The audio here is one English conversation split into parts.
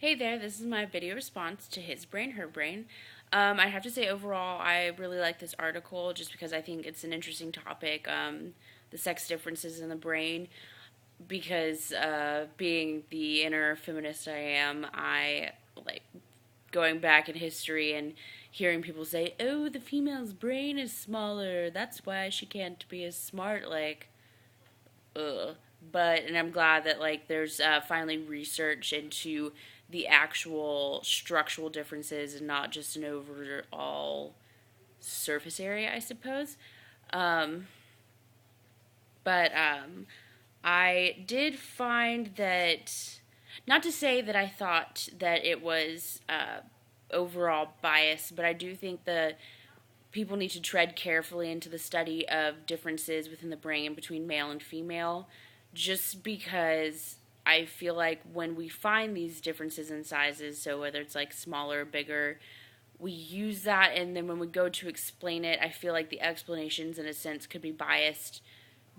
Hey there, this is my video response to His Brain, Her Brain. I have to say, overall, I really like this article just because I think it's an interesting topic, the sex differences in the brain. Because being the inner feminist I am, I like going back in history and hearing people say, oh, the female's brain is smaller, that's why she can't be as smart. Like, ugh. And I'm glad that there's finally research into the actual structural differences and not just an overall surface area, I suppose. Um, but I did find that, not to say that I thought that it was overall bias, but I do think the people need to tread carefully into the study of differences within the brain between male and female, just because I feel like when we find these differences in sizes, so whether it's like smaller or bigger, we use that, and then when we go to explain it, I feel like the explanations in a sense could be biased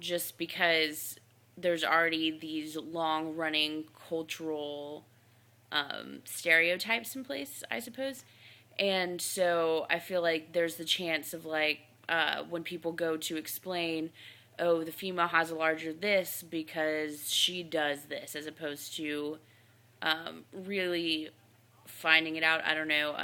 just because there's already these long running cultural stereotypes in place, I suppose. And so I feel like there's the chance of when people go to explain, oh, the female has a larger this because she does this, as opposed to really finding it out. I don't know.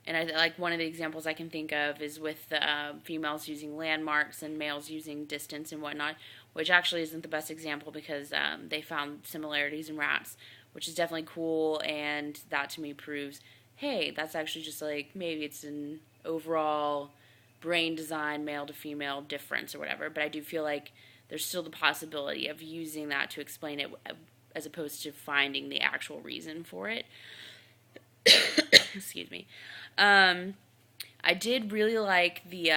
And I like one of the examples I can think of is with the females using landmarks and males using distance and whatnot, which actually isn't the best example because they found similarities in rats, which is definitely cool, and that to me proves, hey, that's actually just like maybe it's an overall brain design male to female difference or whatever, but I do feel like there's still the possibility of using that to explain it as opposed to finding the actual reason for it. Excuse me. Um, I did really like the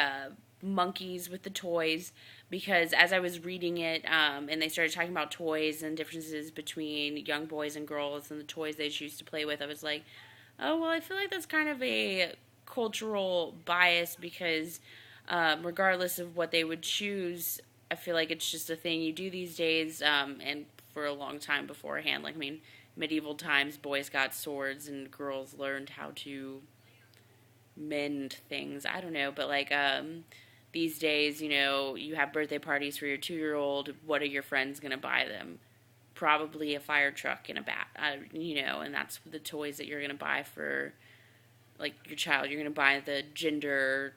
monkeys with the toys because as I was reading it, and they started talking about toys and differences between young boys and girls and the toys they choose to play with, I was like, oh, well, I feel like that's kind of a cultural bias because regardless of what they would choose, I feel like it's just a thing you do these days, and for a long time beforehand. Like, I mean, medieval times, boys got swords and girls learned how to mend things. I don't know, but these days, you have birthday parties for your 2-year-old. What are your friends gonna buy them? Probably a fire truck and a bat. And that's the toys that you're gonna buy for your child. You're gonna buy the gender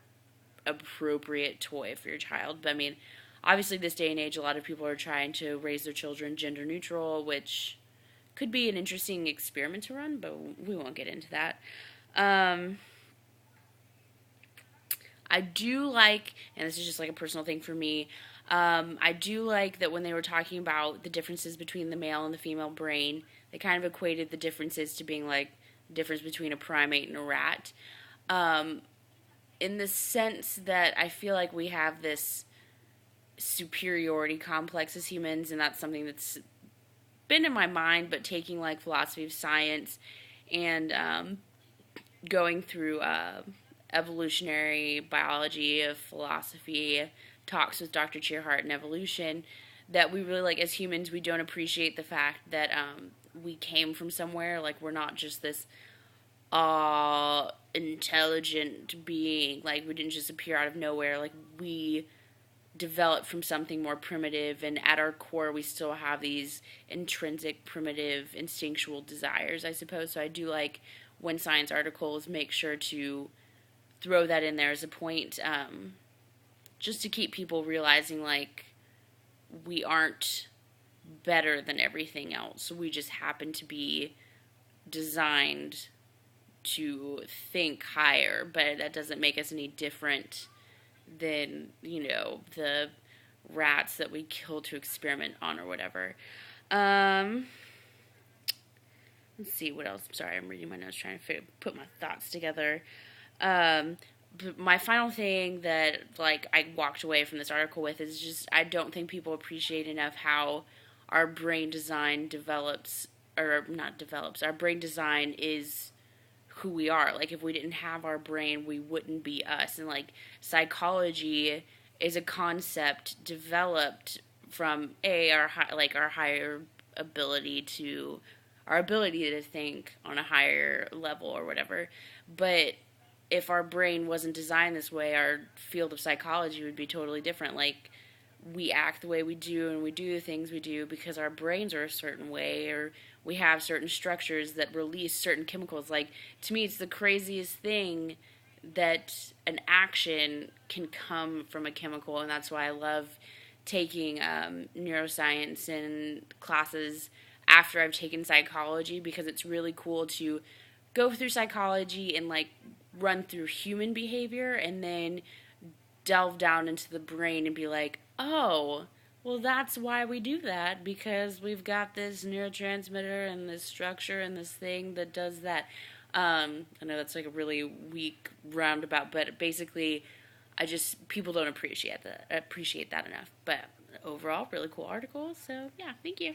appropriate toy for your child. But I mean, obviously, this day and age, a lot of people are trying to raise their children gender neutral, which could be an interesting experiment to run, but we won't get into that. I do like, and this is just like a personal thing for me, I do like that when they were talking about the differences between the male and the female brain, they kind of equated the differences to being like the difference between a primate and a rat. Um, in the sense that I feel like we have this superiority complex as humans, and that's something that's been in my mind, but taking like philosophy of science and going through evolutionary biology of philosophy talks with Dr. Cheerhart and evolution, that we really like as humans, we don't appreciate the fact that we came from somewhere. Like, we're not just this intelligent being. Like, we didn't just appear out of nowhere. Like, we developed from something more primitive, and at our core we still have these intrinsic primitive instinctual desires, I suppose. So I do like when science articles make sure to throw that in there as a point, just to keep people realizing we aren't better than everything else. We just happen to be designed to think higher, but that doesn't make us any different than, the rats that we kill to experiment on or whatever. Let's see what else. Sorry, I'm reading my notes trying to put my thoughts together. But my final thing that I walked away from this article with is just I don't think people appreciate enough how our brain design develops, or not develops, our brain design is who we are. Like, if we didn't have our brain, we wouldn't be us. And psychology is a concept developed from our higher ability to our ability to think on a higher level or whatever. But if our brain wasn't designed this way, our field of psychology would be totally different. Like, we act the way we do and we do the things we do because our brains are a certain way, or we have certain structures that release certain chemicals. Like, to me, it's the craziest thing that an action can come from a chemical, and that's why I love taking neuroscience in classes after I've taken psychology, because it's really cool to go through psychology and like run through human behavior and then delve down into the brain and be like, oh, well, that's why we do that, because we've got this neurotransmitter and this structure and this thing that does that. I know that's like a really weak roundabout, but basically, people don't appreciate that enough. But overall, really cool article. So yeah, thank you.